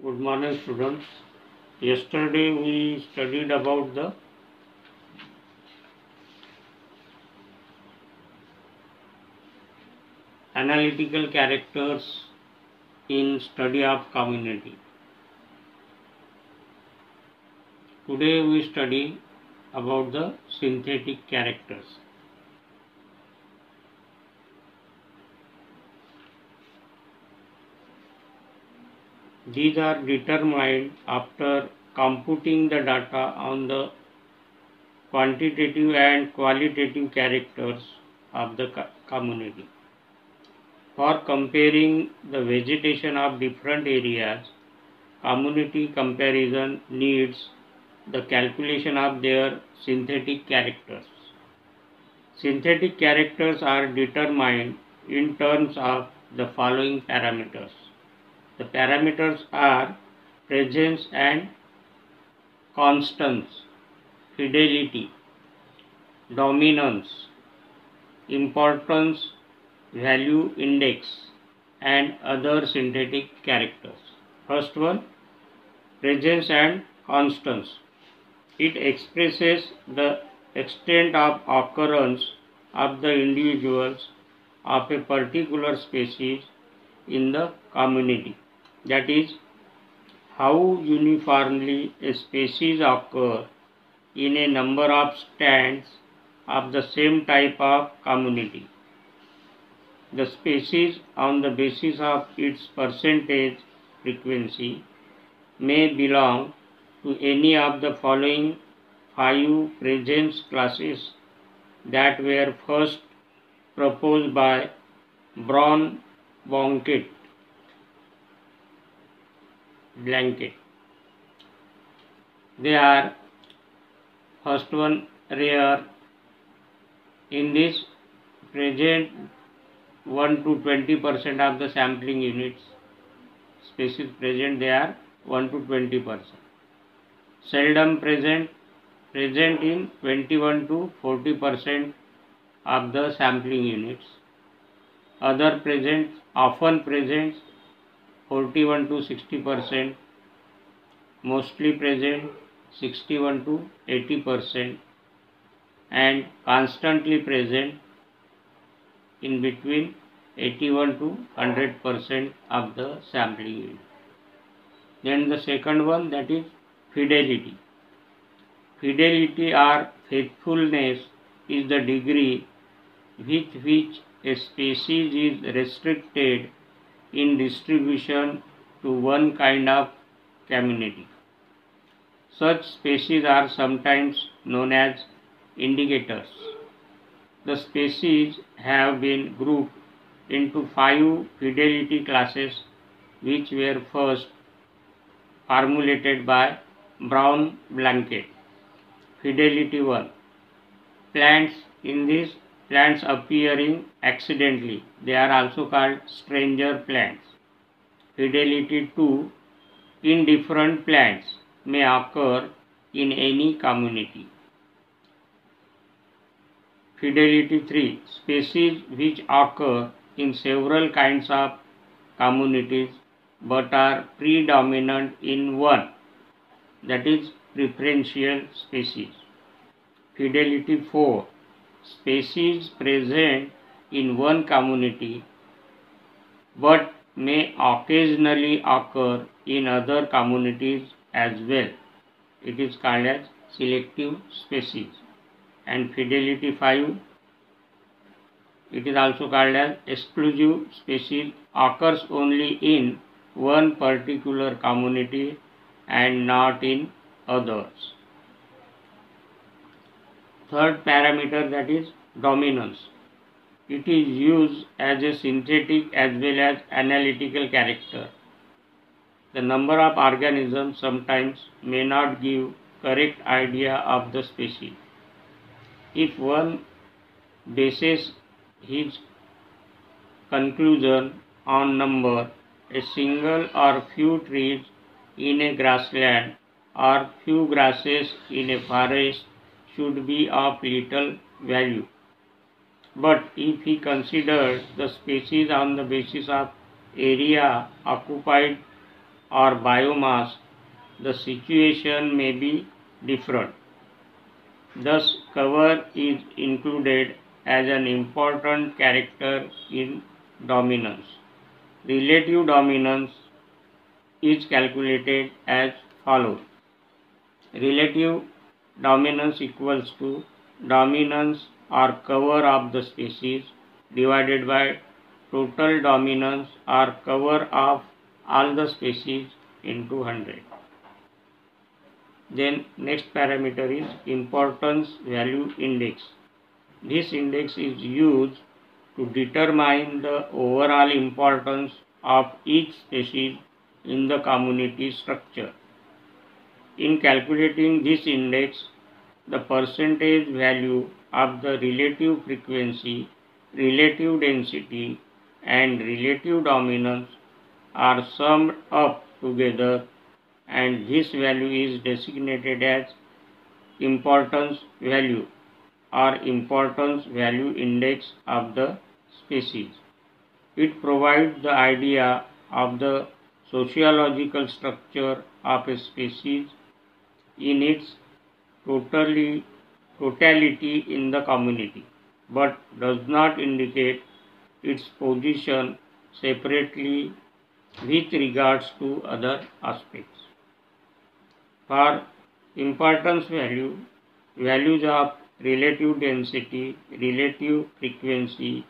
Good morning, students. Yesterday we studied about the analytical characters in study of community. Today we study about the synthetic characters. These are determined after computing the data on the quantitative and qualitative characters of the community. For comparing the vegetation of different areas, community comparison needs the calculation of their synthetic characters. Synthetic characters are determined in terms of the following parameters. The parameters are presence and constance, fidelity, dominance, importance, value index, and other synthetic characters. First one, presence and constance. It expresses the extent of occurrence of the individuals of a particular species in the community. That is, how uniformly a species occurs in a number of stands of the same type of community. The species, on the basis of its percentage frequency, may belong to any of the following 5 presence classes that were first proposed by Braun Blanket. They are: first one, rare. In this present 1 to 20% of the sampling units species present, they are 1 to 20%. Seldom present in 21 to 40% of the sampling units. Other present, often present 41 to 60%. Mostly present 61 to 80%. And constantly present in between 81 to 100% of the sampling unit. Then the second one, that is fidelity. Fidelity or faithfulness is the degree with which a species is restricted in distribution to one kind of community. Such species are sometimes known as indicators. The species have been grouped into 5 fidelity classes which were first formulated by Braun Blanket. Fidelity 1. Plants. In this, plants appearing accidentally. They are also called stranger plants. Fidelity 2. Indifferent plants may occur in any community. Fidelity 3. Species which occur in several kinds of communities but are predominant in one, that is preferential species. Fidelity 4. Species present in one community but may occasionally occur in other communities as well. It is called as selective species. And fidelity 5, it is also called as exclusive species, occurs only in one particular community and not in others. Third parameter, that is dominance. It is used as a synthetic as well as analytical character. The number of organisms sometimes may not give correct idea of the species. If one bases his conclusion on number, a single or few trees in a grassland or few grasses in a forest should be of little value. But if he considers the species on the basis of area occupied or biomass, the situation may be different. Thus, cover is included as an important character in dominance. Relative dominance is calculated as follows. Relative dominance equals to dominance or cover of the species divided by total dominance or cover of all the species into 100. Then next parameter is importance value index. This index is used to determine the overall importance of each species in the community structure. In calculating this index, the percentage value of the relative frequency, relative density, and relative dominance are summed up together, and this value is designated as importance value or importance value index of the species. It provides the idea of the sociological structure of a species in its totality in the community, but does not indicate its position separately with regards to other aspects. For importance value, values of relative density, relative frequency,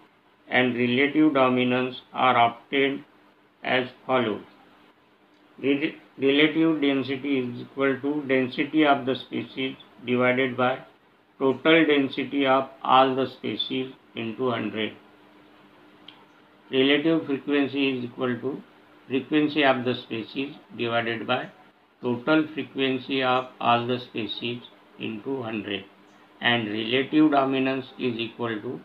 and relative dominance are obtained as follows. Relative density is equal to density of the species divided by total density of all the species into 100. Relative frequency is equal to frequency of the species divided by total frequency of all the species into 100. And relative dominance is equal to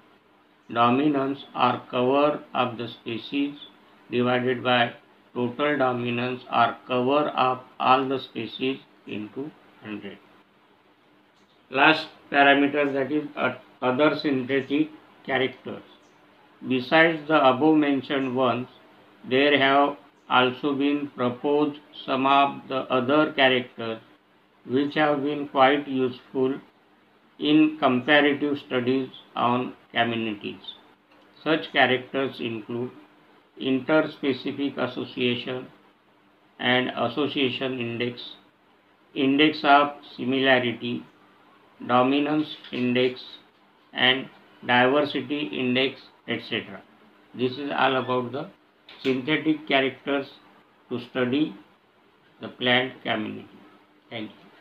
dominance or cover of the species divided by total dominance or cover of all the species into 100. Last parameter, that is other synthetic characters. Besides the above mentioned ones, there have also been proposed some of the other characters which have been quite useful in comparative studies on communities. Such characters include interspecific association and association index, index of similarity, dominance index, and diversity index, etc. This is all about the synthetic characters to study the plant community. Thank you.